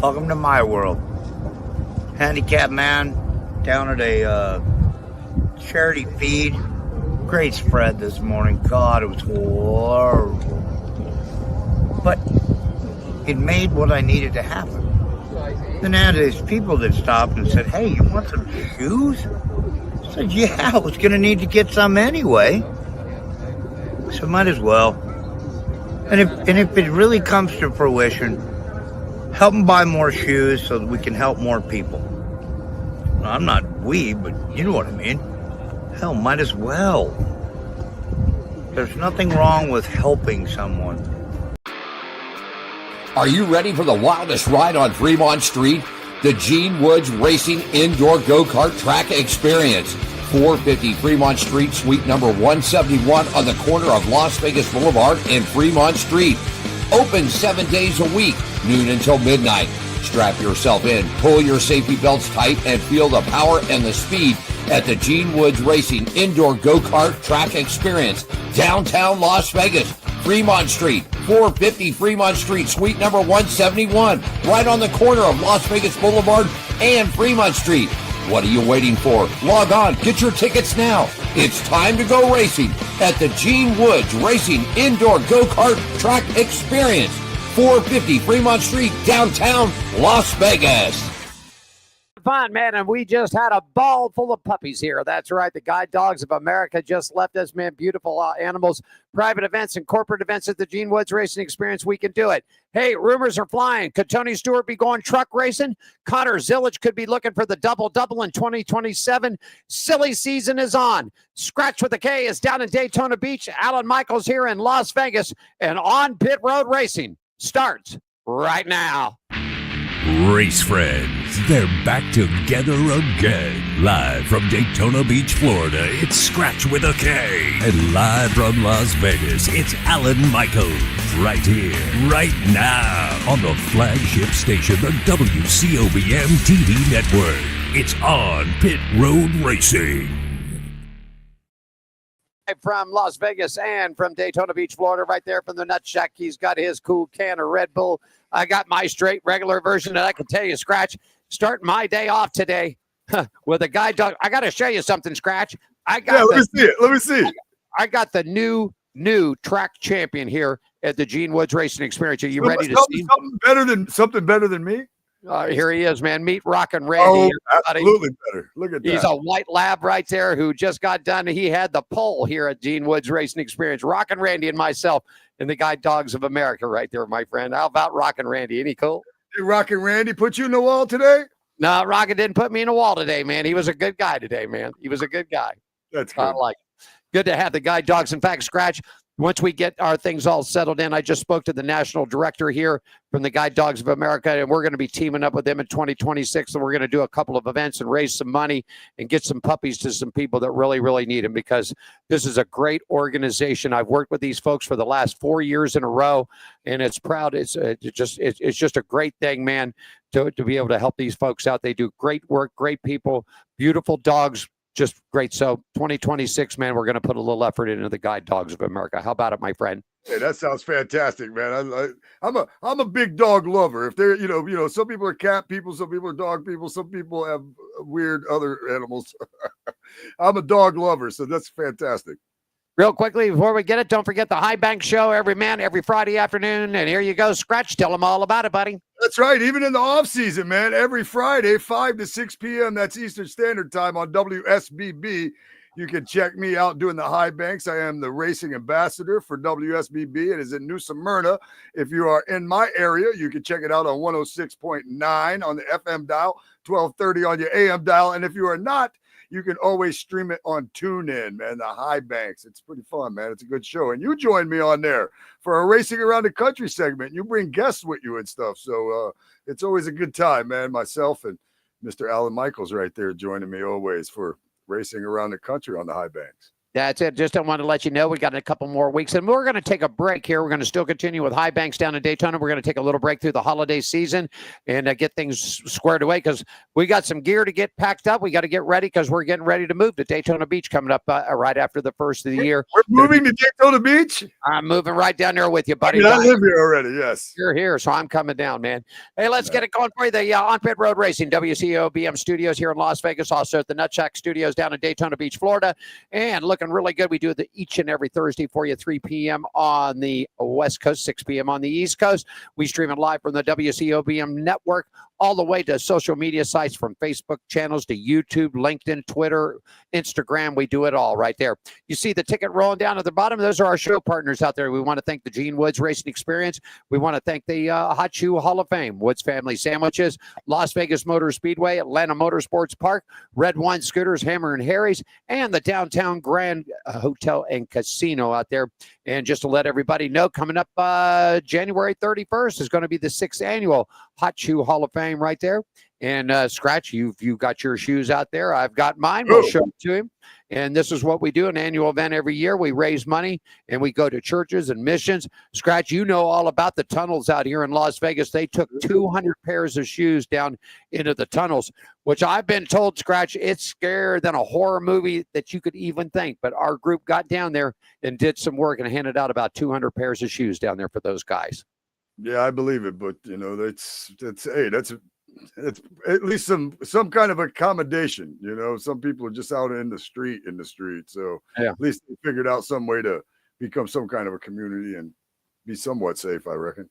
Welcome to my world. Handicapped man down at a charity feed. Great spread this morning. God, it was horrible. But it made what I needed to happen. Then I had these people that stopped and said, "Hey, you want some shoes?" I said, "Yeah, I was going to need to get some anyway. So might as well." And if it really comes to fruition, help them buy more shoes so that we can help more people. I'm not but you know what I mean. Hell, might as well. There's nothing wrong with helping someone. Are you ready for the wildest ride on Fremont Street? The Gene Woods Racing Indoor Go-Kart Track Experience. 450 Fremont Street, suite number 171 on the corner of Las Vegas Boulevard and Fremont Street. Open 7 days a week, noon until midnight. Strap yourself in, pull your safety belts tight, and feel the power and the speed at the Gene Woods Racing Indoor Go-Kart Track Experience, downtown Las Vegas, Fremont Street, 450 Fremont Street, suite number 171, right on the corner of Las Vegas Boulevard and Fremont Street. What are you waiting for? Log on, get your tickets now. It's time to go racing at the Gene Woods Racing Indoor Go-Kart Track Experience, 450 Fremont Street, downtown Las Vegas. Fun, man, and we just had a ball full of puppies here. That's right. The Guide Dogs of America just left us, man. Beautiful animals, private events and corporate events at the Gene Woods Racing Experience. We can do it. Hey, rumors are flying. Could Tony Stewart be going truck racing? Connor Zillage could be looking for the double-double in 2027. Silly season is on. Scratch with a K is down in Daytona Beach. Alan Michaels here in Las Vegas. And On Pit Road Racing starts right now. Race friends, they're back together again. Live from Daytona Beach, Florida, it's Scratch with a K. And live from Las Vegas, it's Alan Michaels. Right here, right now, on the flagship station, the WCOBM TV network. It's On Pit Road Racing. From Las Vegas and from Daytona Beach, Florida, right there from the Nut Shack. He's got his cool can of Red Bull. I got my straight regular version, and I can tell you, Scratch, starting my day off today with a Guide Dog. I got to show you something, Scratch. Let me see it. Let me see. I got the new track champion here at the Gene Woods Racing Experience. Are you ready to see something better than me? Here he is, man. Meet Rockin' Randy. Absolutely better. Look at that. He's a white lab right there who just got done. He had the pole here at Gene Woods Racing Experience. Rockin' Randy and myself and the Guide Dogs of America right there, my friend. How about Rockin' Randy? Any cool? Did Rockin' Randy put you in the wall today? No, Rockin' didn't put me in the wall today, man. He was a good guy today, man. He was a good guy. That's good. I like it. Good to have the Guide Dogs. In fact, Scratch, once we get our things all settled in, I just spoke to the national director here from the Guide Dogs of America, and we're going to be teaming up with them in 2026, and we're going to do a couple of events and raise some money and get some puppies to some people that really, really need them, because this is a great organization. I've worked with these folks for the last 4 years in a row, and it's proud. It's just a great thing, man, to be able to help these folks out. They do great work, great people, beautiful dogs. Just great. So 2026, man, we're going to put a little effort into the Guide Dogs of America. How about it, my friend? Hey, that sounds fantastic, man. I'm a big dog lover. If they're, some people are cat people, some people are dog people, some people have weird other animals. I'm a dog lover, so that's fantastic. Real quickly, before we get it, don't forget the High Bank Show every Friday afternoon. And here you go, Scratch. Tell them all about it, buddy. That's right. Even in the off season, man, every Friday, 5 to 6 p.m. That's Eastern Standard Time on WSBB. You can check me out doing the high banks. I am the racing ambassador for WSBB. It is in New Smyrna. If you are in my area, you can check it out on 106.9 on the FM dial, 1230 on your AM dial. And if you are not, you can always stream it on TuneIn, man, the high banks. It's pretty fun, man. It's a good show. And you join me on there for a Racing Around the Country segment. You bring guests with you and stuff. So it's always a good time, man. Myself and Mr. Alan Michaels right there joining me always for Racing Around the Country on the high banks. That's it. Just want to let you know we got a couple more weeks, and we're going to take a break here. We're going to still continue with High Banks down in Daytona. We're going to take a little break through the holiday season and get things squared away because we got some gear to get packed up. We got to get ready because we're getting ready to move to Daytona Beach coming up right after the first of the year. We're moving to Daytona Beach? I'm moving right down there with you, buddy. I live here already, yes. You're here, so I'm coming down, man. Hey, let's get it going for you. The On-Pit Road Racing WCO BM Studios here in Las Vegas, also at the Nutsack Studios down in Daytona Beach, Florida, and looking really good. We do the each and every Thursday for you, 3 p.m. on the West Coast, 6 p.m. on the East Coast. We stream it live from the WCOBM network all the way to social media sites from Facebook channels to YouTube, LinkedIn, Twitter, Instagram. We do it all right there. You see the ticket rolling down at the bottom. Those are our show partners out there. We want to thank the Gene Woods Racing Experience. We want to thank the Hot Shoe Hall of Fame, Woods Family Sandwiches, Las Vegas Motor Speedway, Atlanta Motorsports Park, Red Wine Scooters, Hammer and Harry's, and the Downtown Grand Hotel and Casino out there. And just to let everybody know, coming up January 31st is going to be the 6th annual Hot Shoe Hall of Fame right there. And Scratch, you've got your shoes out there. I've got mine. We'll show it to him. And this is what we do, an annual event every year. We raise money and we go to churches and missions. Scratch, you know all about the tunnels out here in Las Vegas. They took 200 pairs of shoes down into the tunnels, which I've been told, Scratch, it's scarier than a horror movie that you could even think. But our group got down there and did some work and handed out about 200 pairs of shoes down there for those guys. Yeah, I believe it. But, that's at least some kind of accommodation. Some people are just out in the street. So at least they figured out some way to become some kind of a community and be somewhat safe, I reckon.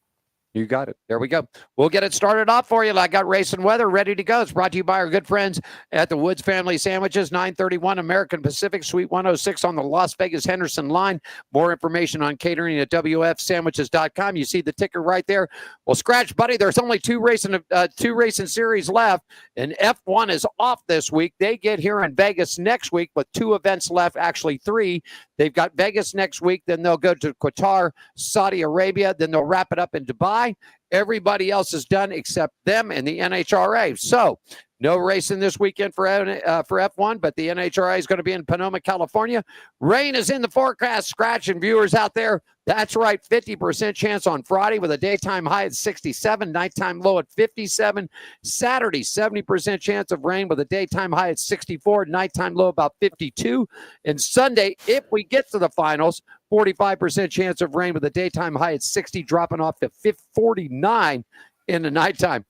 You got it. There we go. We'll get it started off for you. I got racing weather ready to go. It's brought to you by our good friends at the Woods Family Sandwiches, 931 American Pacific, Suite 106 on the Las Vegas Henderson line. More information on catering at wfsandwiches.com. You see the ticker right there. Well, Scratch, buddy, there's only two racing series left, and F1 is off this week. They get here in Vegas next week with 2 events left, actually 3. They've got Vegas next week, then they'll go to Qatar, Saudi Arabia, then they'll wrap it up in Dubai. Everybody else is done except them and the NHRA. So no racing this weekend for F1, but the NHRA is going to be in Sonoma, California. Rain is in the forecast, Scratch, and viewers out there. That's right, 50% chance on Friday with a daytime high at 67, nighttime low at 57. Saturday, 70% chance of rain with a daytime high at 64, nighttime low about 52. And Sunday, if we get to the finals, 45% chance of rain with a daytime high at 60, dropping off to 49 in the nighttime.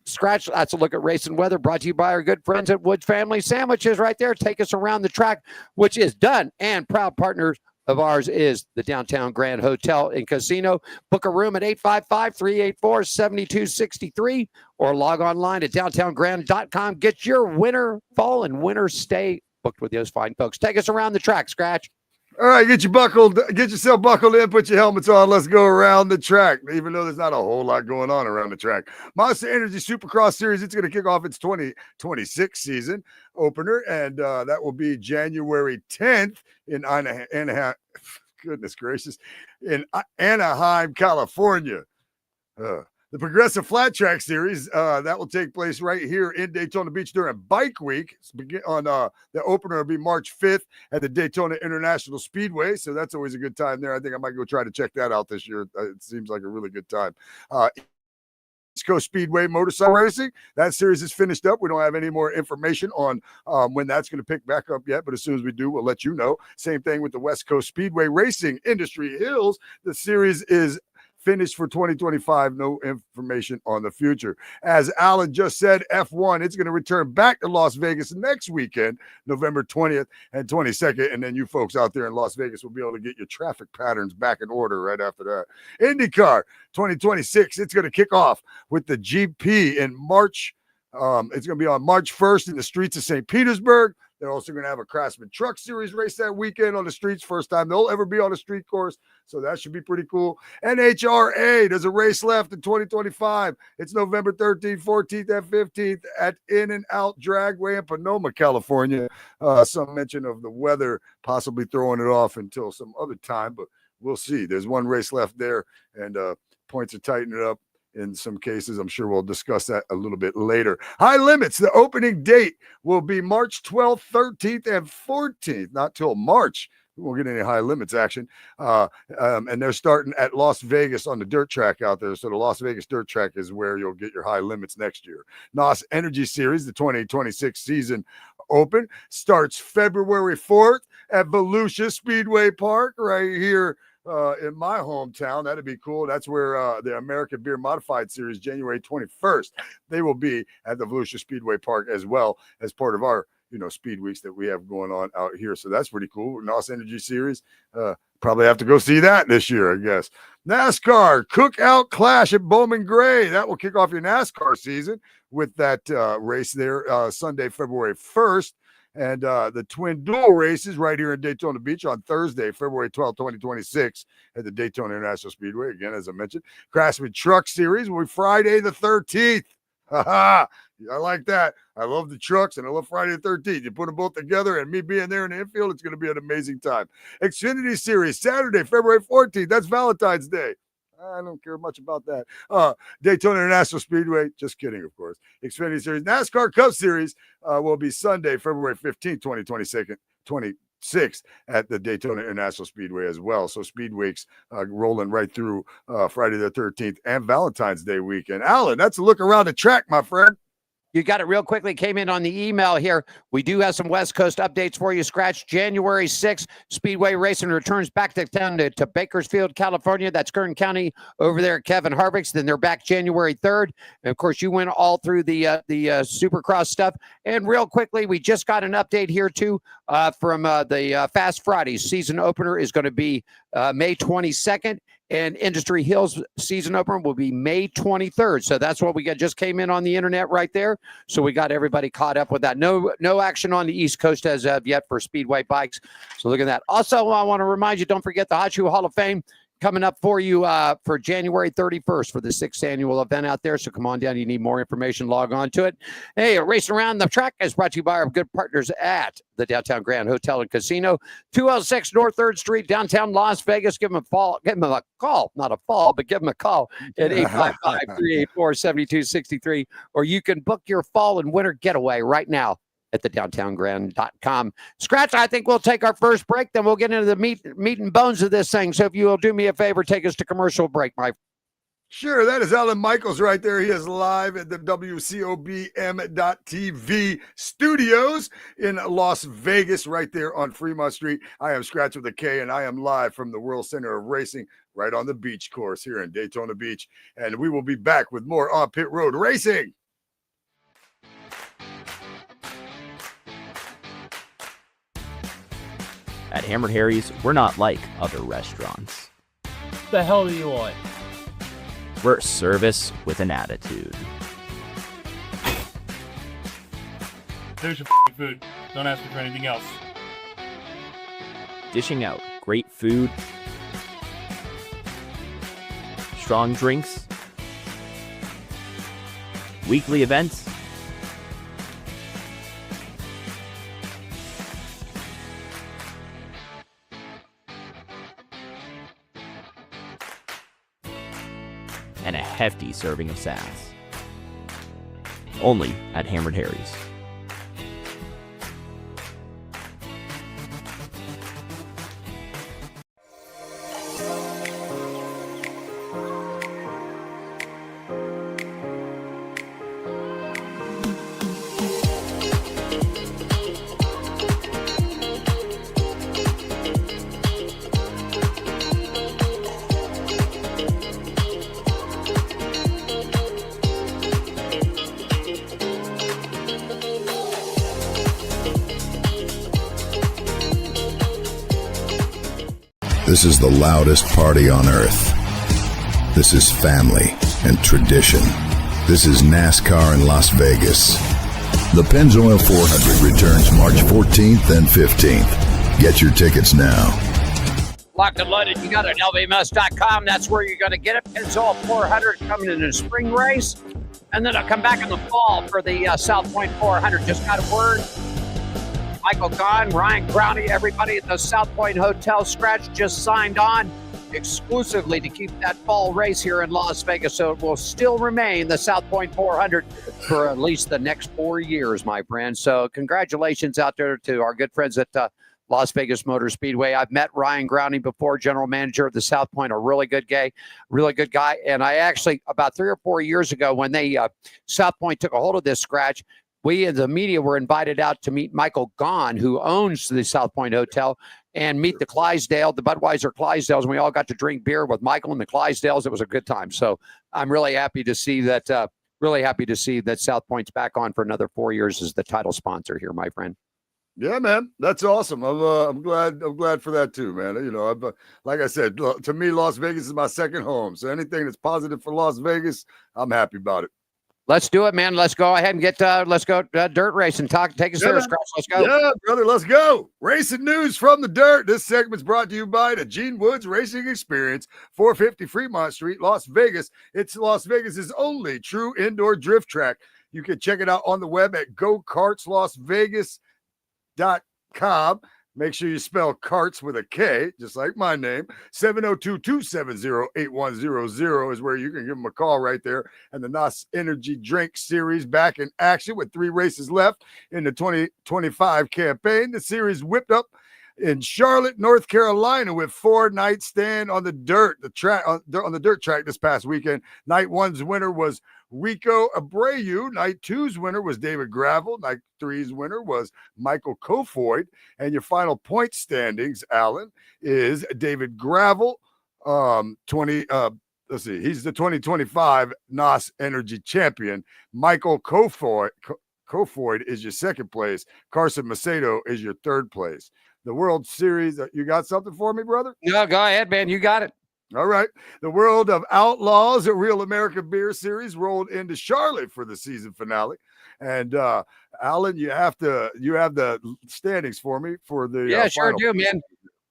Scratch, that's a look at racing weather brought to you by our good friends at Woods Family Sandwiches right there. Take us around the track, which is done, and proud partners of ours is the Downtown Grand Hotel and Casino. Book a room at 855-384-7263 or log online at downtowngrand.com. Get your winter, fall, and winter stay booked with those fine folks. Take us around the track, Scratch. All right, get yourself buckled in, put your helmets on. Let's go around the track, even though there's not a whole lot going on around the track. Monster Energy Supercross Series, it's going to kick off its 2026 season opener, and that will be January 10th in Anaheim. Goodness gracious, in Anaheim, California. The Progressive Flat Track Series, that will take place right here in Daytona Beach during Bike Week. The opener will be March 5th at the Daytona International Speedway, so that's always a good time there. I think I might go try to check that out this year. It seems like a really good time. East Coast Speedway Motorcycle Racing, that series is finished up. We don't have any more information on when that's going to pick back up yet, but as soon as we do, we'll let you know. Same thing with the West Coast Speedway Racing Industry Hills. The series is finished for 2025. No information on the future. As Alan just said, F1, it's going to return back to Las Vegas next weekend, November 20th and 22nd. And then you folks out there in Las Vegas will be able to get your traffic patterns back in order right after that. IndyCar 2026, it's going to kick off with the GP in March. It's going to be on March 1st in the streets of St. Petersburg. They're also going to have a Craftsman Truck Series race that weekend on the streets. First time they'll ever be on a street course. So that should be pretty cool. NHRA, there's a race left in 2025. It's November 13th, 14th, and 15th at In-N-Out Dragway in Sonoma, California. Some mention of the weather possibly throwing it off until some other time, but we'll see. There's one race left there, and points are tightening up. in some cases. I'm sure we'll discuss that a little bit later. High Limits, the opening date will be March 12th, 13th, and 14th. Not till March. We won't get any High Limits action. And they're starting at Las Vegas on the dirt track out there. So the Las Vegas dirt track is where you'll get your High Limits next year. NOS Energy Series, the 2026 season open, starts February 4th at Volusia Speedway Park right here in my hometown. That'd be cool. That's where the American Beer Modified Series, January 21st, they will be at the Volusia Speedway Park as well as part of our speed weeks that we have going on out here. So that's pretty cool. NOS Energy Series. Probably have to go see that this year, I guess. NASCAR Cookout Clash at Bowman Gray. That will kick off your NASCAR season with that race there Sunday, February 1st. And the twin dual races right here in Daytona Beach on Thursday, February 12th, 2026 at the Daytona International Speedway. Again, as I mentioned, Craftsman Truck Series will be Friday the 13th. I like that. I love the trucks and I love Friday the 13th. You put them both together and me being there in the infield, it's going to be an amazing time. Xfinity Series, Saturday, February 14th. That's Valentine's Day. I don't care much about that. Daytona International Speedway. Just kidding, of course. Xfinity Series. NASCAR Cup Series will be Sunday, February 15th, 2026 at the Daytona International Speedway as well. So Speed Weeks rolling right through Friday the 13th and Valentine's Day weekend. Alan, that's a look around the track, my friend. You got it real quickly. Came in on the email here. We do have some West Coast updates for you. Scratch January 6th. Speedway Racing returns back to town to Bakersfield, California. That's Kern County over there at Kevin Harvick's. Then they're back January 3rd. And of course, you went all through the Supercross stuff. And real quickly, we just got an update here too from the Fast Fridays. Season opener is going to be May 22nd. And Industry Hills season opener will be May 23rd. So that's what we got. Just came in on the internet right there. So we got everybody caught up with that. No action on the East Coast as of yet for Speedway bikes. So look at that. Also, I want to remind you, don't forget the Hot Shoe Hall of Fame coming up for you for January 31st for the 6th annual event out there. So come on down. You need more information, log on to it. Hey, Racing Around the Track is brought to you by our good partners at the Downtown Grand Hotel and Casino, 206 North 3rd Street, downtown Las Vegas. Give them a call, not a fall, but give them a call at 855-384-7263, or you can book your fall and winter getaway right now at the downtowngrand.com. Scratch, I think we'll take our first break, then we'll get into the meat and bones of this thing. So if you will do me a favor, take us to commercial break, my Sure, that is Alan Michaels right there. He is live at the WCOBM.TV studios in Las Vegas, right there on Fremont Street. I am Scratch with a K, and I am live from the World Center of Racing right on the beach course here in Daytona Beach. And we will be back with more On Pit Road Racing. At Hammered Harry's, we're not like other restaurants. The hell do you want? We're service with an attitude. There's your food. Don't ask me for anything else. Dishing out great food, strong drinks, weekly events, and a hefty serving of sass. Only at Hammered Harry's. This is the loudest party on earth. This is family and tradition. This is NASCAR in Las Vegas. The Pennzoil 400 returns March 14th and 15th. Get your tickets now. Locked and loaded. You got it at lvms.com. That's where you're going to get it. Pennzoil 400 coming in the spring race. And then I'll come back in the fall for the South Point 400. Just got a word. Michael Gahn, Ryan Growney, everybody at the South Point Hotel Scratch just signed on. exclusively to keep that fall race here in Las Vegas. So it will still remain the South Point 400 for at least the next 4 years, my friend. So congratulations out there to our good friends at Las Vegas Motor Speedway. I've met Ryan Grounding before, general manager of the South Point, a really good guy. And I actually, about 3 or 4 years ago, when they South Point took a hold of this scratch, we in the media were invited out to meet Michael Gahn, who owns the South Point Hotel, and meet the Budweiser Clydesdales. And we all got to drink beer with Michael and the Clydesdales. It was a good time. So I'm really happy to see that. Really happy to see that South Point's back on for another 4 years as the title sponsor here, my friend. Yeah, man, that's awesome. I'm glad for that too, man. You know, like I said, to me, Las Vegas is my second home. So anything that's positive for Las Vegas, I'm happy about it. Let's do it, man. Let's go ahead and get let's go dirt racing. Take us there, Scratch. Let's go. Yeah, brother, let's go. Racing news from the dirt. This segment's brought to you by the Gene Woods Racing Experience, 450 Fremont Street, Las Vegas. It's Las Vegas's only true indoor drift track. You can check it out on the web at gokartslasvegas.com. Make sure you spell carts with a K, just like my name. 702-270-8100 is where you can give them a call right there. And the NOS Energy Drink Series back in action with 3 races left in the 2025 campaign. The series whipped up in Charlotte, North Carolina, with 4 night stand on the dirt, on the dirt track this past weekend. Night 1's winner was Rico Abreu. Night 2's winner was David Gravel. Night 3's winner was Michael Kofoid. And your final point standings, Alan, is David Gravel, he's the 2025 NOS Energy Champion. Michael Kofoid is your second place. Carson Macedo is your third place. The World Series, you got something for me, brother? No, go ahead, man. You got it. All right. The World of Outlaws, a Real American Beer Series, rolled into Charlotte for the season finale. And Alan, you have the standings for me for the sure do, man.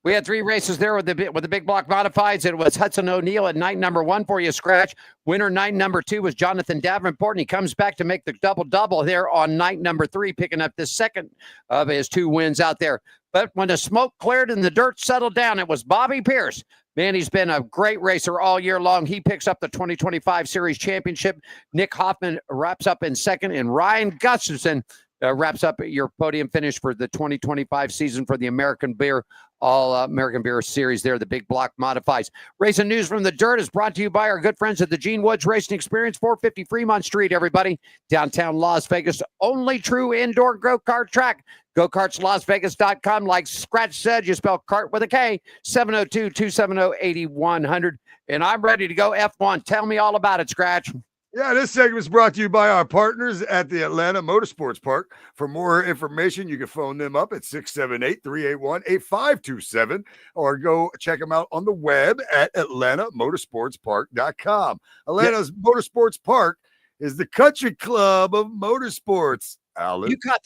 We had 3 races there with the big block modifieds. It was Hudson O'Neill at night number 1 for you, Scratch. Winner night number 2 was Jonathan Davenport, and he comes back to make the double-double there on night number 3, picking up the second of his 2 wins out there. But when the smoke cleared and the dirt settled down, it was Bobby Pierce. Man, he's been a great racer all year long. He picks up the 2025 Series Championship. Nick Hoffman wraps up in second, and Ryan Gustafson wraps up your podium finish for the 2025 season for the American Beer All-American Beer Series there, the big block modifies. Racing news from the dirt is brought to you by our good friends at the Gene Woods Racing Experience, 450 Fremont Street, everybody. Downtown Las Vegas, only true indoor go-kart track. GoKartsLasVegas.com. Like Scratch said, you spell cart with a K, 702-270-8100. And I'm ready to go F1. Tell me all about it, Scratch. Yeah, this segment is brought to you by our partners at the Atlanta Motorsports Park. For more information, you can phone them up at 678-381-8527 or go check them out on the web at atlantamotorsportspark.com. Atlanta's Motorsports Park is the country club of motorsports. Alan, you caught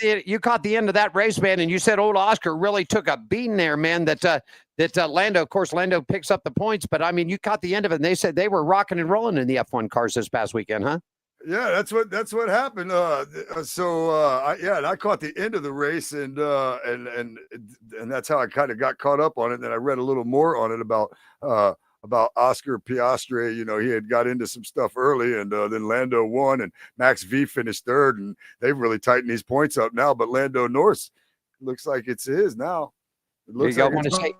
the end of that race, man, and you said old Oscar really took a beating there, man. That Lando, of course, Lando picks up the points, but I mean, you caught the end of it. And they said they were rocking and rolling in the F1 cars this past weekend, huh? Yeah, that's what happened. And I caught the end of the race, and that's how I kind of got caught up on it. And then I read a little more on it about Oscar Piastri. You know, he had got into some stuff early, and then Lando won, and Max V finished third, and they've really tightened these points up now. But Lando Norris looks like it's his now. It looks there you like go.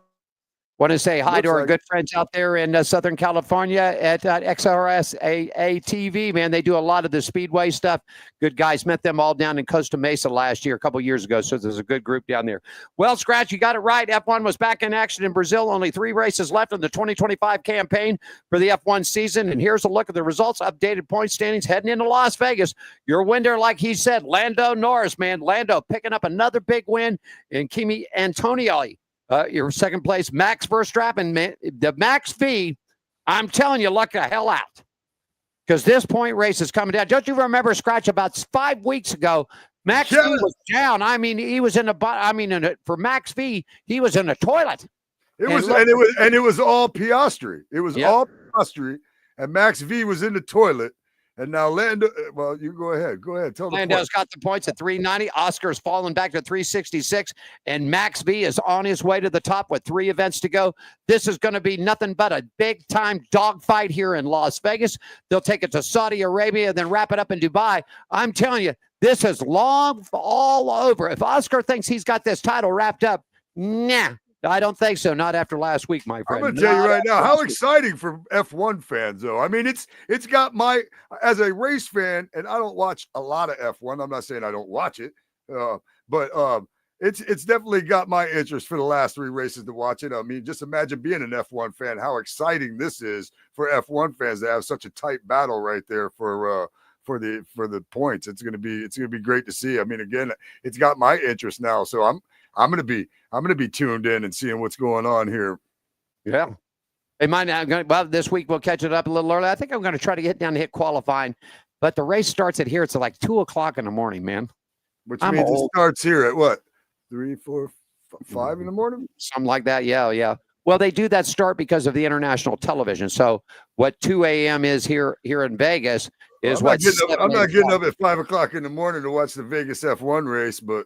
Want to say hi to our good friends out there in Southern California at XRS ATV, man. They do a lot of the speedway stuff. Good guys. Met them all down in Costa Mesa last year, a couple years ago. So there's a good group down there. Well, Scratch, you got it right. F1 was back in action in Brazil. Only 3 races left in the 2025 campaign for the F1 season. And here's a look at the results. Updated point standings heading into Las Vegas. Your winner, like he said, Lando Norris, man. Lando picking up another big win. And Kimi Antonelli. Your second place, Max Verstappen, man, the Max V, I'm telling you, luck the hell out. Because this point race is coming down. Don't you remember, Scratch, about 5 weeks ago, Max V was down. I mean, he was for Max V, he was in a toilet. It was all Piastri. It was all Piastri, and Max V was in the toilet. And now Lando, well, you go ahead. Go ahead. Tell the Lando's point. got the points at 390. Oscar's fallen back to 366. And Max V is on his way to the top with 3 events to go. This is going to be nothing but a big-time dogfight here in Las Vegas. They'll take it to Saudi Arabia, then wrap it up in Dubai. I'm telling you, this is long all over. If Oscar thinks he's got this title wrapped up, nah. I don't think so. Not after last week, my friend. I'm gonna tell you right now, how exciting for F1 fans, though. I mean, it's got my, as a race fan, and I don't watch a lot of F1. I'm not saying I don't watch it, but it's definitely got my interest for the last 3 races to watch it. I mean, just imagine being an F1 fan, how exciting this is for F1 fans to have such a tight battle right there for the points. It's gonna be great to see. I mean, again, it's got my interest now, so I'm gonna be tuned in and seeing what's going on here. Yeah. They might not. Well, this week we'll catch it up a little early. I think I'm going to try to get down to hit qualifying, but the race starts at here. It's like 2:00 in the morning, man. Which means it starts here at what? 3, 4, 5 in the morning? Something like that. Yeah. Well, they do that start because of the international television. So what 2 a.m. is here in Vegas is I'm not getting up at 5 o'clock in the morning to watch the Vegas F1 race, but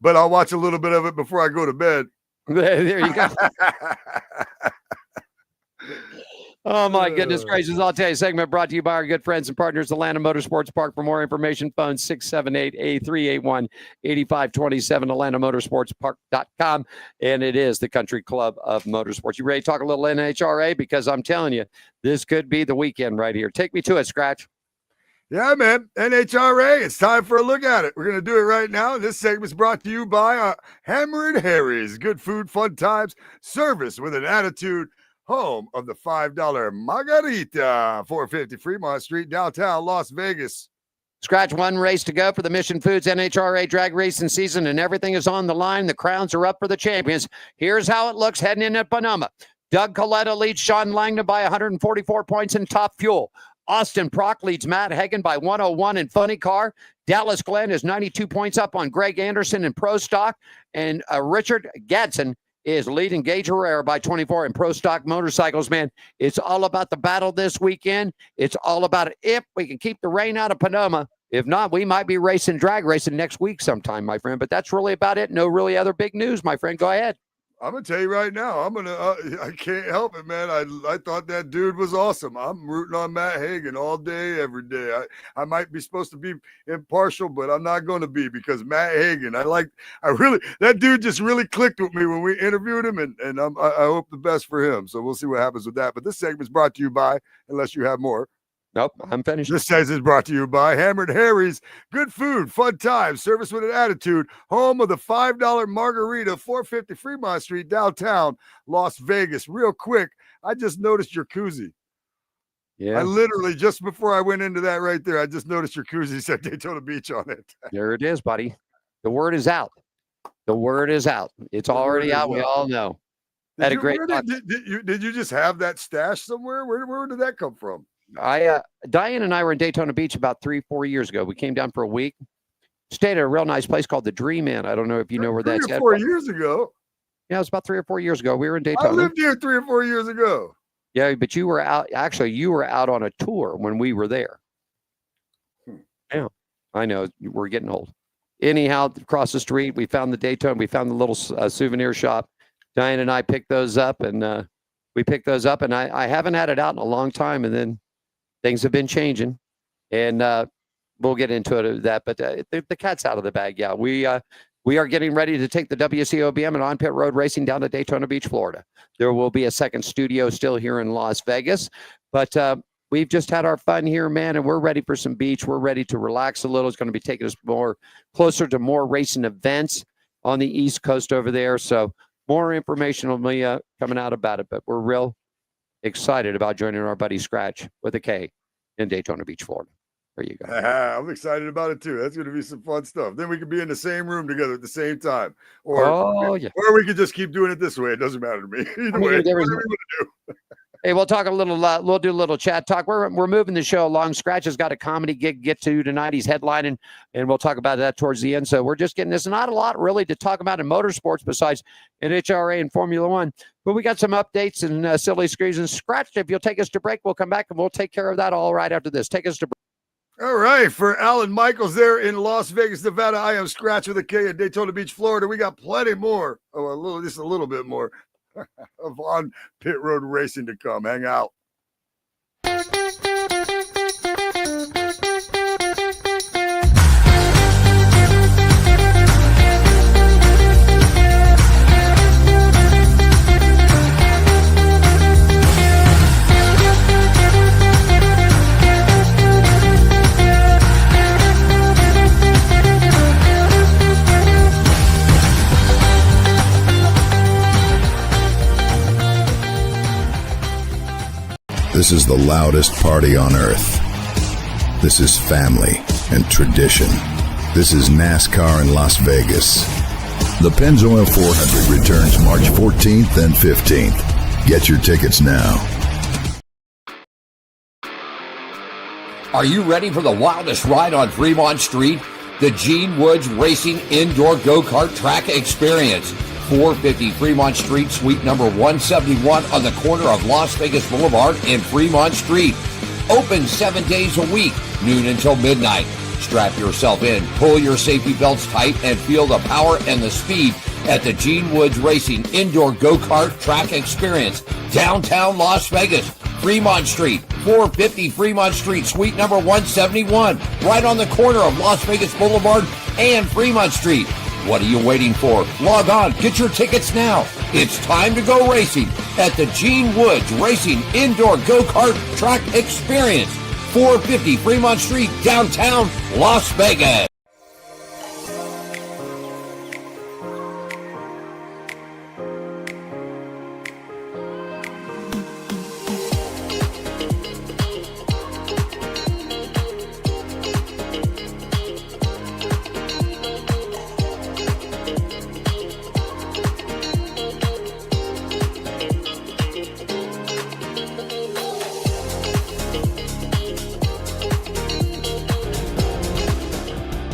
I'll watch a little bit of it before I go to bed. There you go. Oh, my goodness gracious. I'll tell you, segment brought to you by our good friends and partners, Atlanta Motorsports Park. For more information, phone 678-381-8527, AtlantaMotorsportsPark.com. And it is the country club of motorsports. You ready to talk a little NHRA? Because I'm telling you, this could be the weekend right here. Take me to it, Scratch. Yeah, man. NHRA, it's time for a look at it. We're going to do it right now. This segment's brought to you by Hammer and Harry's. Good food, fun times, service with an attitude. Home of the $5 Margarita, 450 Fremont Street, downtown Las Vegas. Scratch, 1 race to go for the Mission Foods NHRA drag racing season, and everything is on the line. The crowns are up for the champions. Here's how it looks heading in at Panama. Doug Coletta leads Sean Langdon by 144 points in Top Fuel. Austin Prock leads Matt Hagan by 101 in Funny Car. Dallas Glenn is 92 points up on Greg Anderson in Pro Stock. And Richard Gadsden is leading Gage Herrera by 24 in Pro Stock Motorcycles. Man, it's all about the battle this weekend. It's all about if we can keep the rain out of Panama. If not, we might be drag racing next week sometime, my friend. But that's really about it. No really other big news, my friend. Go ahead. I'm going to tell you right now, I can't help it, man. I thought that dude was awesome. I'm rooting on Matt Hagan all day, every day. I might be supposed to be impartial, but I'm not going to be, because Matt Hagan, that dude just really clicked with me when we interviewed him, and I hope the best for him. So we'll see what happens with that. But this segment's brought to you by, unless you have more. Nope, I'm finished. This segment is brought to you by Hammered Harry's. Good food, fun times, service with an attitude. Home of the $5 Margarita, 450 Fremont Street, downtown Las Vegas. Real quick, I just noticed your koozie. Yeah. I literally, just before I went into that right there, I just noticed your koozie said Daytona Beach on it. There it is, buddy. The word is out. The word is out. It's already out. We all know. Did you just have that stash somewhere? Where did that come from? Diane and I were in Daytona Beach about 3-4 years ago. We came down for a week, stayed at a real nice place called the Dream Inn. I don't know if you know where that's at. 3 or 4 years ago. Yeah, it was about 3 or 4 years ago. We were in Daytona. I lived here 3 or 4 years ago. Yeah, but you were out. Actually, you were out on a tour when we were there. Yeah, I know. We're getting old. Anyhow, across the street, we found the Daytona. We found the little souvenir shop. Diane and I picked those up, and I haven't had it out in a long time. And then things have been changing, and we'll get into that. But the cat's out of the bag. Yeah, we are getting ready to take the WCOBM and on-pit road racing down to Daytona Beach, Florida. There will be a second studio still here in Las Vegas, but we've just had our fun here, man, and we're ready for some beach. We're ready to relax a little. It's going to be taking us closer to more racing events on the East Coast over there. So more information will be coming out about it, but we're real excited about joining our buddy Scratch with a K in Daytona Beach, Florida. There you go. I'm excited about it too. That's going to be some fun stuff. Then we could be in the same room together at the same time, or we could just keep doing it this way. It doesn't matter to me. Either way, whatever you want to do. Hey, we'll talk a little. We'll do a little chat talk. We're moving the show along. Scratch has got a comedy gig to get to tonight. He's headlining, and we'll talk about that towards the end. So we're just getting. There's not a lot really to talk about in motorsports besides NHRA and Formula One. But we got some updates and silly screws and Scratch. If you'll take us to break, we'll come back and we'll take care of that all right after this. Take us to break. All right, for Alan Michaels there in Las Vegas, Nevada, I am Scratch with a K at Daytona Beach, Florida. We got plenty more, just a little bit more of on pit road racing to come. Hang out. This is the loudest party on earth. This is family and tradition. This is NASCAR in Las Vegas. The Pennzoil 400 returns March 14th and 15th. Get your tickets now. Are you ready for the wildest ride on Fremont Street? The Gene Woods Racing Indoor Go-Kart Track Experience. 450 Fremont Street, suite number 171 on the corner of Las Vegas Boulevard and Fremont Street. Open 7 days a week, noon until midnight. Strap yourself in, pull your safety belts tight, and feel the power and the speed at the Gene Woods Racing Indoor Go-Kart Track Experience, downtown Las Vegas, Fremont Street, 450 Fremont Street, suite number 171, right on the corner of Las Vegas Boulevard and Fremont Street. What are you waiting for? Log on, get your tickets now. It's time to go racing at the Gene Woods Racing Indoor Go-Kart Track Experience, 450 Fremont Street, downtown Las Vegas.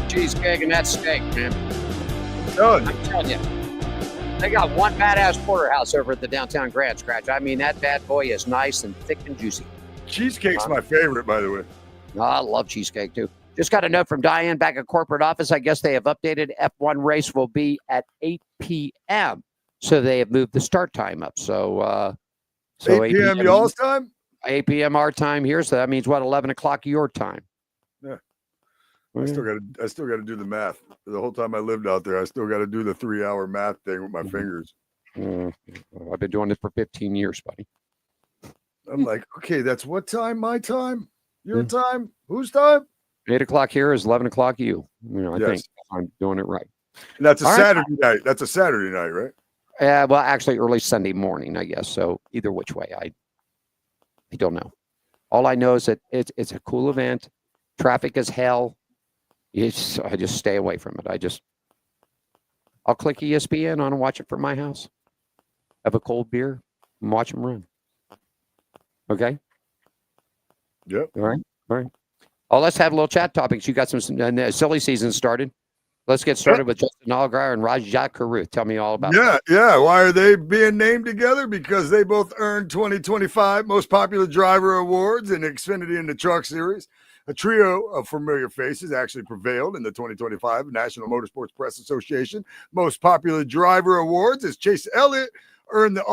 Cheesecake and that steak, man. Done. I'm telling you. They got one badass porterhouse over at the downtown Grand Scratch. I mean, that bad boy is nice and thick and juicy. Cheesecake's my favorite, by the way. I love cheesecake, too. Just got a note from Diane back at corporate office. I guess they have updated. F1 race will be at 8 p.m. So they have moved the start time up. So 8 p.m. y'all's time? 8 p.m. our time here. So that means, what, 11 o'clock your time? Yeah. I still got to do the math. The whole time I lived out there, I still got to do the 3-hour math thing with my fingers. I've been doing this for 15 years, buddy. I'm like, okay, that's what time? My time? Your time? Whose time? 8 o'clock here is 11 o'clock you. I Yes. think I'm doing it right. And that's a All Saturday night. That's a Saturday night, right? Well, actually, early Sunday morning, I guess. So either which way, I don't know. All I know is that it's a cool event. Traffic is hell. I just stay away from it. I'll click ESPN on and watch it from my house. Have a cold beer and watch them run. Okay. Yep. All right. Oh, let's have a little chat topics. You got some silly season started. Let's get started with Justin Allgaier and Rajat Caruth. Tell me all about it. Yeah. Why are they being named together? Because they both earned 2025 Most Popular Driver Awards in Xfinity and the Truck Series. A trio of familiar faces actually prevailed in the 2025 National Motorsports Press Association Most Popular Driver Awards as Chase Elliott earned the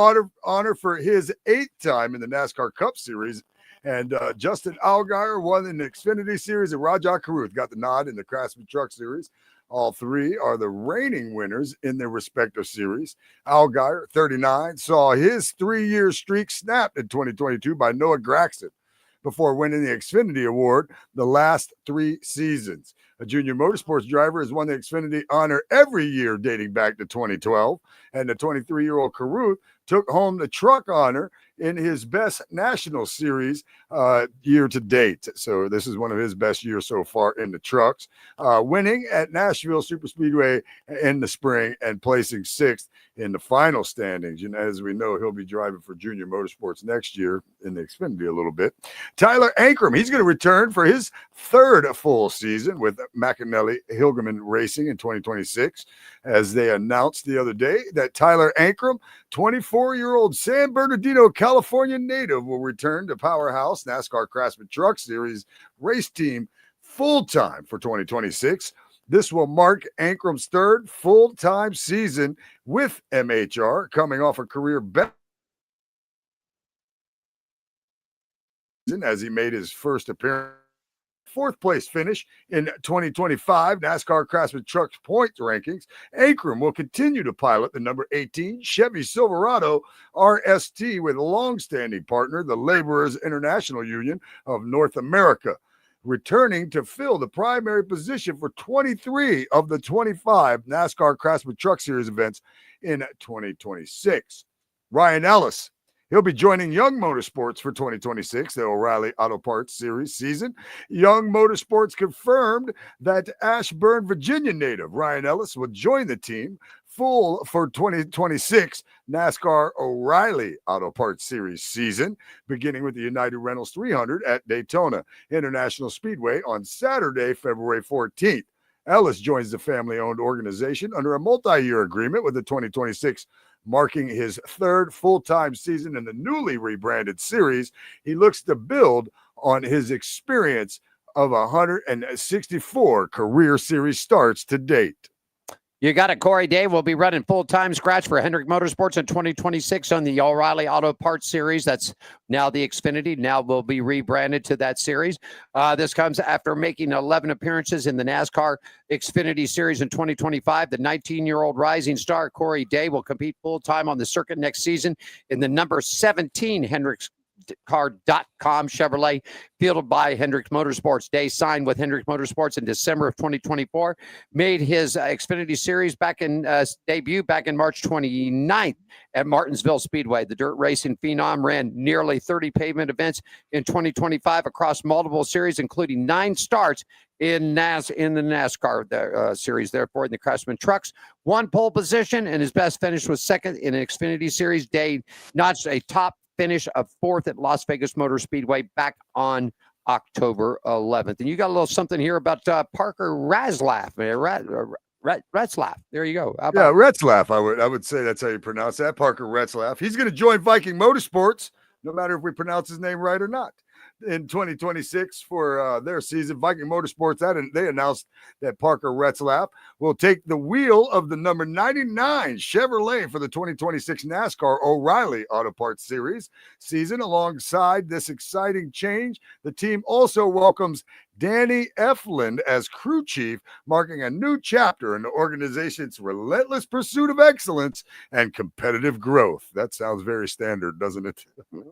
honor for his 8th time in the NASCAR Cup Series. And Justin Allgaier won in the Xfinity Series, and Rajat Caruth got the nod in the Craftsman Truck Series. All three are the reigning winners in their respective series. Allgaier, 39, saw his 3-year streak snapped in 2022 by Noah Gragson before winning the Xfinity Award the last 3 seasons. A junior motorsports driver has won the Xfinity honor every year dating back to 2012, and the 23-year-old Caruth took home the truck honor in his best national series year to date. So this is one of his best years so far in the trucks, winning at Nashville Superspeedway in the spring and placing 6th in the final standings. As we know, he'll be driving for Junior Motorsports next year in the Xfinity a little bit. Tyler Ankrum, he's going to return for his 3rd full season with McAnally Hilgeman Racing in 2026, as they announced the other day that Tyler Ankrum, 24-year-old San Bernardino, California native, will return to Powerhouse NASCAR Craftsman Truck Series race team full-time for 2026. This will mark Ankrum's 3rd full-time season with MHR, coming off a career best as he made his first appearance. 4th place finish in 2025 NASCAR Craftsman Trucks point rankings. Ankrum will continue to pilot the number 18 Chevy Silverado RST with longstanding partner, the Laborers International Union of North America, returning to fill the primary position for 23 of the 25 NASCAR Craftsman Truck Series events in 2026. Ryan Ellis, he'll be joining Young Motorsports for 2026, the O'Reilly Auto Parts Series season. Young Motorsports confirmed that Ashburn, Virginia native Ryan Ellis will join the team full for 2026 NASCAR O'Reilly Auto Parts Series season, beginning with the United Rentals 300 at Daytona International Speedway on Saturday, February 14th. Ellis joins the family-owned organization under a multi-year agreement with the 2026 marking his 3rd full-time season in the newly rebranded series. He looks to build on his experience of 164 career series starts to date. You got it, Corey. Dave will be running full-time scratch for Hendrick Motorsports in 2026 on the O'Reilly Auto Parts Series. That's now the Xfinity. Now will be rebranded to that series. This comes after making 11 appearances in the NASCAR Xfinity Series in 2025. The 19-year-old rising star, Corey Day, will compete full-time on the circuit next season in the number 17 Hendricks car.com Chevrolet, fielded by Hendrick Motorsports. Day signed with Hendrick Motorsports in December of 2024, made his Xfinity Series debut back in March 29th at Martinsville Speedway. The dirt racing phenom ran nearly 30 pavement events in 2025 across multiple series, including 9 starts in the NASCAR series, therefore in the Craftsman Trucks. 1 pole position, and his best finish was 2nd in an Xfinity Series. Day notched a top finish of 4th at Las Vegas Motor Speedway back on October 11th. And you got a little something here about Parker Retzlaff. Retzlaff. There you go. Yeah, Retzlaff. I would say that's how you pronounce that. Parker Retzlaff. He's going to join Viking Motorsports, no matter if we pronounce his name right or not, in 2026 for their season. Viking Motorsports, they announced that Parker Retzlaff will take the wheel of the number 99 Chevrolet for the 2026 NASCAR O'Reilly Auto Parts Series season. Alongside this exciting change, the team also welcomes Danny Eflin as crew chief, marking a new chapter in the organization's relentless pursuit of excellence and competitive growth. That sounds very standard, doesn't it?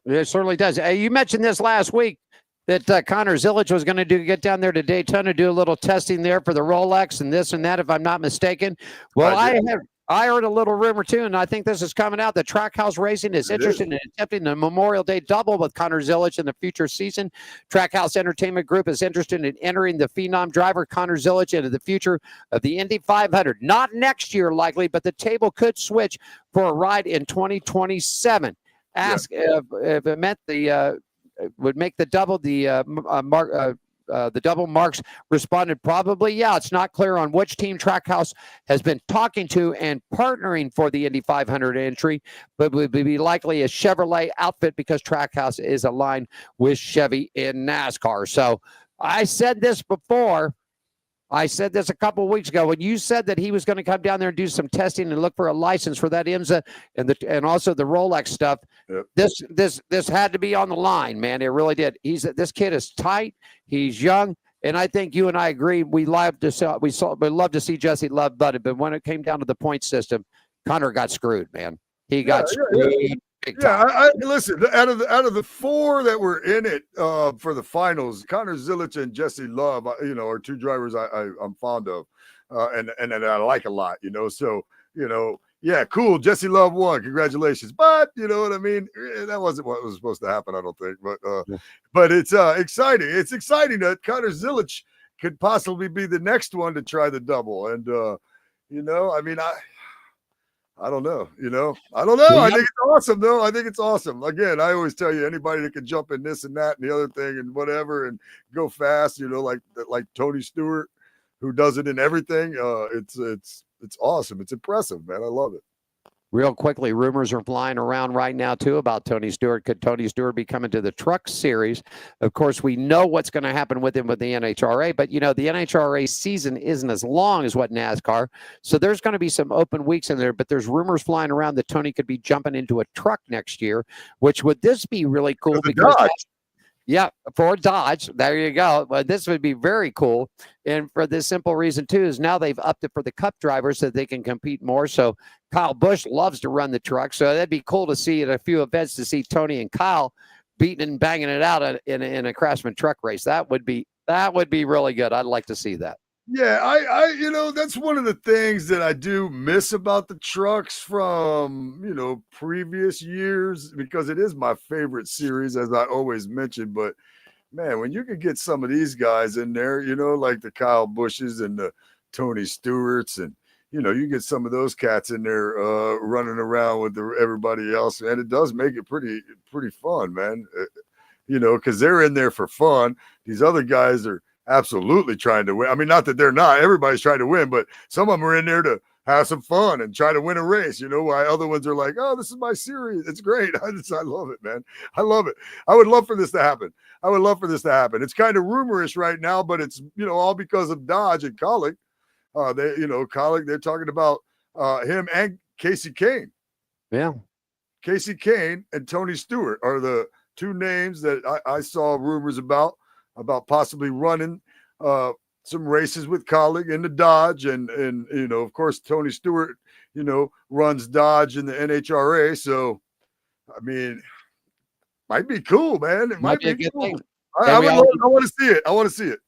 It certainly does. You mentioned this last week that Connor Zilic was going to get down there to Daytona, do a little testing there for the Rolex and this and that, if I'm not mistaken. Well, I heard a little rumor too, and I think this is coming out. The Trackhouse Racing is interested in attempting the Memorial Day double with Connor Zilic in the future season. Trackhouse Entertainment Group is interested in entering the phenom driver Connor Zilic into the future of the Indy 500. Not next year, likely, but the table could switch for a ride in 2027. Ask if it meant would make the double. The double. Marks responded, probably, yeah. It's not clear on which team Trackhouse has been talking to and partnering for the Indy 500 entry, but would be likely a Chevrolet outfit because Trackhouse is aligned with Chevy in NASCAR. So I said this before. I said this a couple of weeks ago when you said that he was going to come down there and do some testing and look for a license for that IMSA and also the Rolex stuff. Yep. This had to be on the line, man. It really did. This kid is tight. He's young, and I think you and I agree. We love to see Jesse Love butted, but when it came down to the point system, Connor got screwed, man. He got screwed. Yeah, listen. Out of the 4 that were in it for the finals, Connor Zilic and Jesse Love, are 2 drivers I'm fond of, and that I like a lot. So Yeah, cool. Jesse Love won. Congratulations. But you know what I mean? That wasn't what was supposed to happen, I don't think. But it's exciting. It's exciting that Connor Zilic could possibly be the next one to try the double. And you know, I mean, I don't know, you know. I don't know. Well, I think it's awesome, though. I think it's awesome. Again, I always tell you, anybody that can jump in this and that and the other thing and whatever and go fast, you know, like Tony Stewart, who does it in everything. It's awesome. It's impressive, man. I love it. Real quickly, rumors are flying around right now, too, about Tony Stewart. Could Tony Stewart be coming to the Truck Series? Of course, we know what's going to happen with him with the NHRA, but, you know, the NHRA season isn't as long as what NASCAR. So there's going to be some open weeks in there, but there's rumors flying around that Tony could be jumping into a truck next year, which would this be really cool because yeah, for Dodge. There you go. But this would be very cool. And for this simple reason, too, is now they've upped it for the Cup drivers so they can compete more. So Kyle Busch loves to run the truck. So that'd be cool to see at a few events to see Tony and Kyle beating and banging it out in a Craftsman truck race. That would be really good. I'd like to see that. Yeah, I you know, that's one of the things that I do miss about the trucks from, you know, previous years, because it is my favorite series, as I always mention. But man, when you can get some of these guys in there, you know, like the Kyle Bushes and the Tony Stewarts, and you know, you get some of those cats in there running around with everybody else, and it does make it pretty fun, man. You know, because they're in there for fun. These other guys are absolutely trying to win. I mean, not that they're not. Everybody's trying to win, but some of them are in there to have some fun and try to win a race, you know, while other ones are like, oh, this is my series. It's great. I love it, man. I love it. I would love for this to happen. It's kind of rumorish right now, but it's, you know, all because of Dodge and Collick. They're talking about him and Casey Kane. Yeah. Casey Kane and Tony Stewart are the two names that I saw rumors about possibly running some races with Colleague in the Dodge, and you know, of course, Tony Stewart, you know, runs Dodge in the NHRA. So, I mean, might be cool, man. It might be a good cool. thing. I want to see it. I want to see it.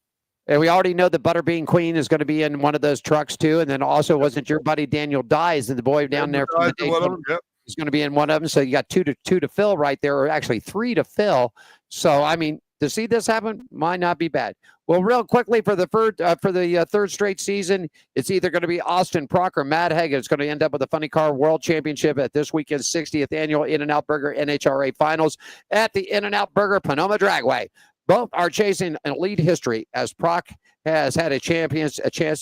And we already know the Butterbean Queen is going to be in one of those trucks too. And then also, wasn't your buddy Daniel Dyes and the boy down there from the Daytona? He's going to be in one of them. So you got two to fill right there, or actually 3 to fill. So I mean, to see this happen might not be bad. Well, real quickly for the third straight season, it's either going to be Austin Prock or Matt Hagan. It's going to end up with the Funny Car World Championship at this weekend's 60th Annual In-N-Out Burger NHRA Finals at the In-N-Out Burger Panoma Dragway. Both are chasing an elite history, as Prock has had a chance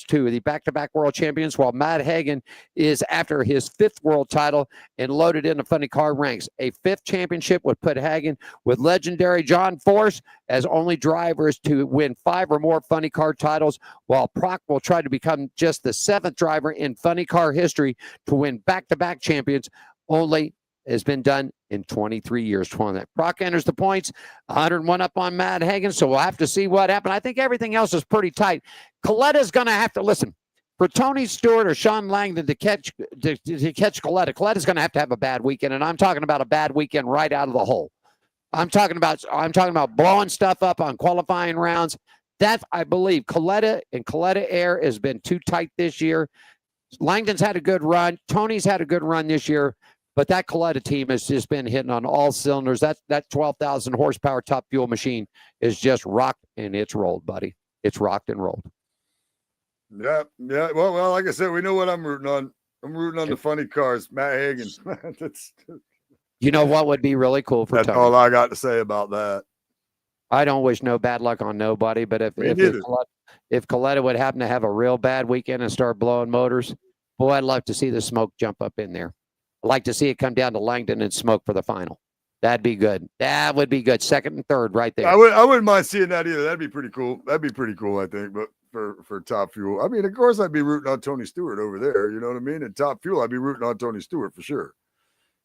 to the back-to-back world champions, while Matt Hagan is after his 5th world title and loaded into Funny Car ranks. A 5th championship would put Hagan with legendary John Force as only drivers to win 5 or more Funny Car titles, while Prock will try to become just the 7th driver in Funny Car history to win back-to-back champions. Only has been done in 23 years. Prock enters the points, 101 up on Matt Hagan, so we'll have to see what happened. I think everything else is pretty tight. Coletta's going to have to listen. For Tony Stewart or Sean Langdon to catch Coletta, Coletta's going to have a bad weekend, and I'm talking about a bad weekend right out of the hole. I'm talking about blowing stuff up on qualifying rounds. That, I believe, Coletta and Coletta Air has been too tight this year. Langdon's had a good run. Tony's had a good run this year. But that Coletta team has just been hitting on all cylinders. That 12,000 horsepower top fuel machine is just rocked and it's rolled, buddy. It's rocked and rolled. Yeah. Well, like I said, we know what I'm rooting on. I'm rooting on the funny cars, Matt Hagan. You know what would be really cool for That's Tony? all I got to say about that. I don't wish no bad luck on nobody, but if Coletta would happen to have a real bad weekend and start blowing motors, boy, I'd love to see the smoke jump up in there. I'd like to see it come down to Langdon and smoke for the final. That'd be good. That would be good. 2nd and 3rd right there. I wouldn't mind seeing that either. That'd be pretty cool. I think. But for Top Fuel, I mean, of course, I'd be rooting on Tony Stewart over there. You know what I mean? And Top Fuel, I'd be rooting on Tony Stewart for sure.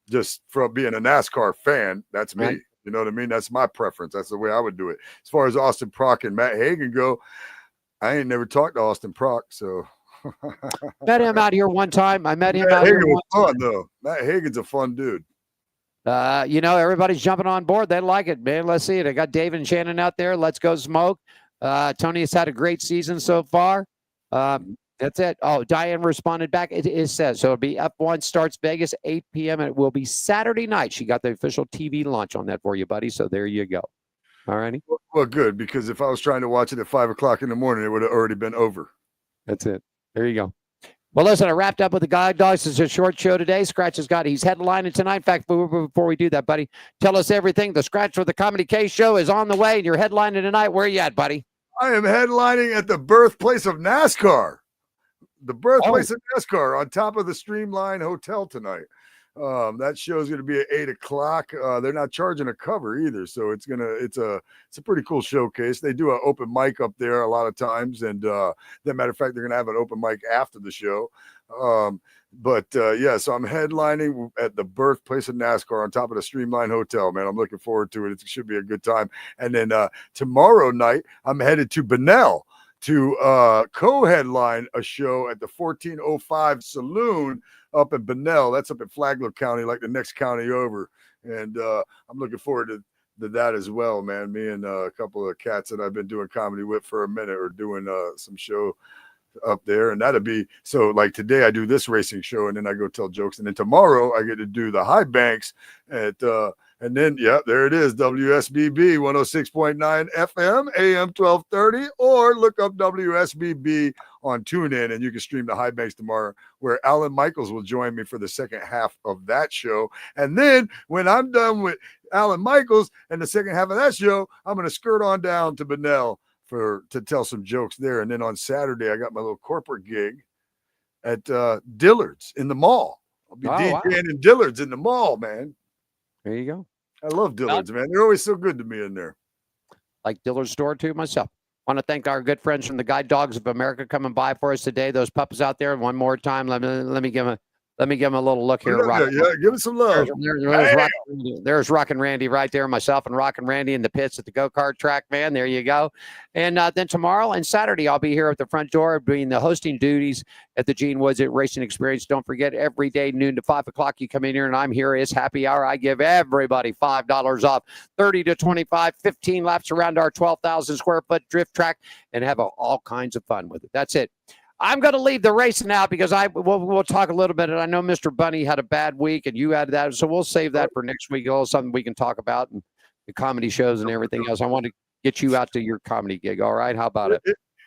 Just from being a NASCAR fan, that's me. Right. You know what I mean? That's my preference. That's the way I would do it. As far as Austin Prock and Matt Hagan go, I ain't never talked to Austin Prock, so. Met him out here one time. I met him Matt out Hagan here was fun, though. Matt Hagan's a fun dude. You know, everybody's jumping on board. They like it, man. Let's see it. I got Dave and Shannon out there. Let's go smoke. Tony has had a great season so far. And That's it. Oh, Diane responded back. It is says so. It'll be F1 starts Vegas 8 p.m. and it will be Saturday night. She got the official TV launch on that for you, buddy. So there you go. All righty. Well, good, because if I was trying to watch it at 5 o'clock in the morning, it would have already been over. That's it. There you go. Well, listen, I wrapped up with the Guide Dogs. It's a short show today. Scratch has got, he's headlining tonight. In fact, before we do that, buddy, tell us everything. The Scratch for the Comedy Case show is on the way, and you're headlining tonight. Where are you at, buddy? I am headlining at the birthplace of NASCAR. The birthplace of NASCAR on top of the Streamline Hotel tonight. That show is going to be at 8 o'clock. They're not charging a cover either, so it's a pretty cool showcase. They do an open mic up there a lot of times, and as a matter of fact, they're going to have an open mic after the show. So I'm headlining at the birthplace of NASCAR on top of the Streamline Hotel. Man, I'm looking forward to it. It should be a good time. And then tomorrow night, I'm headed to Bunnell to co-headline a show at the 1405 Saloon up in Bunnell. That's up in Flagler County, like the next county over. And I'm looking forward to that as well, man. Me and a couple of cats that I've been doing comedy with for a minute are doing some show up there. And that'll be, so like today I do this racing show and then I go tell jokes. And then tomorrow I get to do the high banks at, and then, yeah, there it is, WSBB 106.9 FM, AM 1230, or look up WSBB on TuneIn, and you can stream the High Banks tomorrow, where Alan Michaels will join me for the second half of that show. And then when I'm done with Alan Michaels and the second half of that show, I'm going to skirt on down to Bunnell to tell some jokes there. And then on Saturday, I got my little corporate gig at Dillard's in the mall. I'll be DJing in Dillard's in the mall, man. There you go. I love Dillard's, man. They're always so good to me in there. Like Dillard's store too myself. Want to thank our good friends from the Guide Dogs of America coming by for us today. Those pups out there. One more time, let me give them a little look here. Give us some love. There's Rockin' Randy right there. Myself and Rockin' Randy in the pits at the go-kart track, man. There you go. And then tomorrow and Saturday, I'll be here at the front door doing the hosting duties at the Gene Woods Racing Experience. Don't forget, every day, noon to 5 o'clock, you come in here and I'm here. It's happy hour. I give everybody $5 off, 30 to 25, 15 laps around our 12,000 square foot drift track and have all kinds of fun with it. That's it. I'm going to leave the race now because we'll talk a little bit. And I know Mr. Bunny had a bad week and you had that. So we'll save that for next week. Also, something we can talk about and the comedy shows and everything else. I want to get you out to your comedy gig. All right. How about it?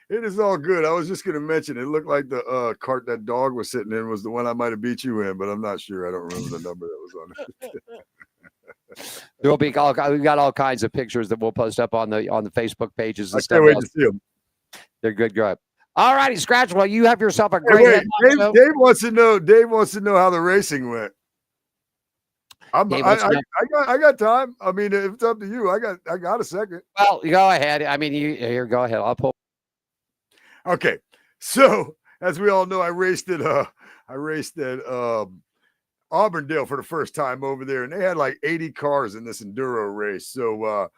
It is all good. I was just going to mention, it looked like the cart that dog was sitting in was the one I might have beat you in, but I'm not sure. I don't remember the number that was on it. There will be we got all kinds of pictures that we'll post up on the Facebook pages and I stuff. can't wait to see them. They're good. Good. All righty, Scratch. Well, you have yourself a great. Dave wants to know. Dave wants to know how the racing went. I got time. I mean, if it's up to you, I got a second. Well, you go ahead. I mean, go ahead. I'll pull. Okay, so as we all know, I raced at Auburndale for the first time over there, and they had like 80 cars in this enduro race. So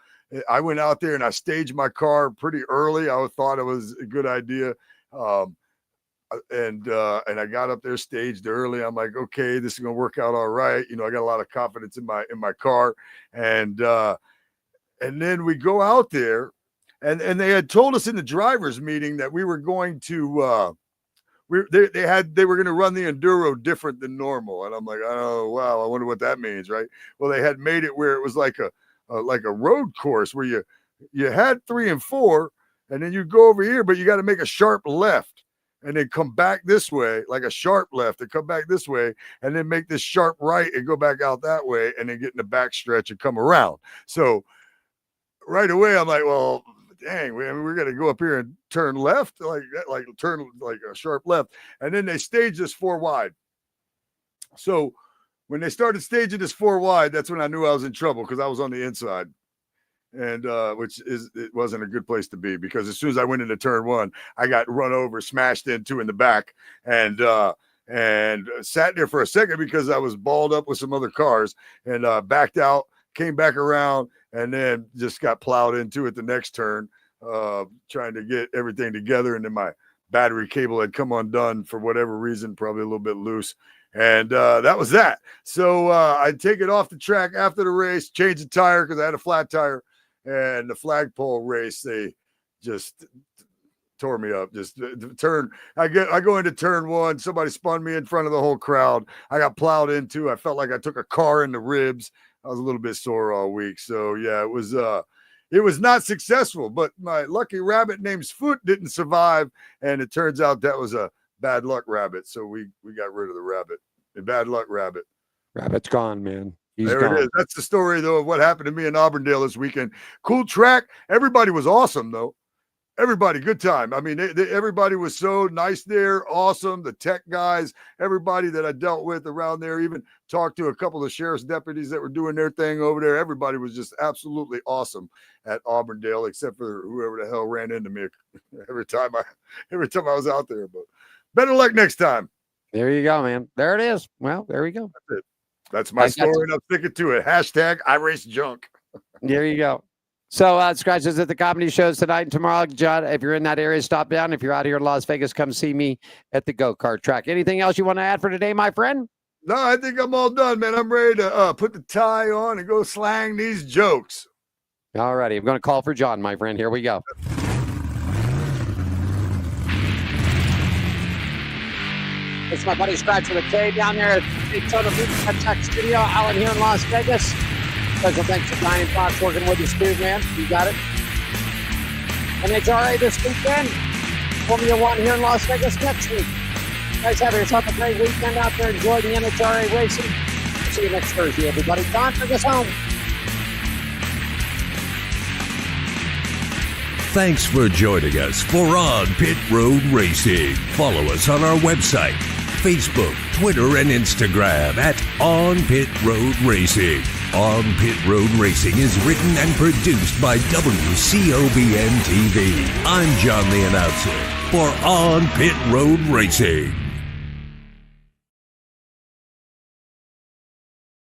I went out there and I staged my car pretty early. I thought it was a good idea. And I got up there staged early. I'm like, okay, this is going to work out all right. You know, I got a lot of confidence in my car. And then we go out there and they had told us in the drivers meeting that we were going to, they were going to run the enduro different than normal. And I'm like, oh, wow, I wonder what that means. Right. Well, they had made it where it was like a road course where you had 3 and 4 and then you go over here, but you got to make a sharp left and then come back this way, like a sharp left and come back this way and then make this sharp right and go back out that way and then get in the back stretch and come around. So right away, I'm like, well, dang, we're going to go up here and turn left, like turn like a sharp left. And then they staged us 4 wide. So when they started staging this 4 wide, that's when I knew I was in trouble because I was on the inside, and it wasn't a good place to be because as soon as I went into turn 1, I got run over, smashed into in the back, and sat there for a second because I was balled up with some other cars, and backed out, came back around, and then just got plowed into it the next turn, trying to get everything together, and then my battery cable had come undone for whatever reason, probably a little bit loose. And that was that. So I'd take it off the track after the race, change the tire because I had a flat tire. And the flagpole race, they just tore me up. Just the turn. I go into turn one. Somebody spun me in front of the whole crowd. I got plowed into. I felt like I took a car in the ribs. I was a little bit sore all week. So yeah, it was not successful. But my lucky rabbit named Foot didn't survive, and it turns out that was a bad luck rabbit. So we got rid of the rabbit. The bad luck rabbit. Rabbit's gone, man. There it is. That's the story, though, of what happened to me in Auburndale this weekend. Cool track. Everybody was awesome, though. Everybody, good time. I mean, everybody was so nice there, awesome. The tech guys, everybody that I dealt with around there, even talked to a couple of sheriff's deputies that were doing their thing over there. Everybody was just absolutely awesome at Auburndale, except for whoever the hell ran into me every time I was out there. But better luck next time. There you go, man. There it is. Well, there we go. That's it. That's my story, and I'm sticking to it. # I race junk. There you go. So, Scratch is at the comedy shows tonight and tomorrow. John, if you're in that area, stop down. If you're out here in Las Vegas, come see me at the go-kart track. Anything else you want to add for today, my friend? No, I think I'm all done, man. I'm ready to put the tie on and go slang these jokes. All righty. I'm going to call for John, my friend. Here we go. It's my buddy Scratch with a K down there at Daytona Beach Tech Studio, Alan here in Las Vegas. Special thanks to Brian Fox working with us too, man. You got it. NHRA this weekend. Formula One here in Las Vegas next week. You guys have yourself a great weekend out there. Enjoy the NHRA racing. See you next Thursday, everybody. Don, bring us home. Thanks for joining us for On Pit Road Racing. Follow us on our website, Facebook, Twitter, and Instagram at On Pit Road Racing. On Pit Road Racing is written and produced by WCOBN TV. I'm John the Announcer for On Pit Road Racing.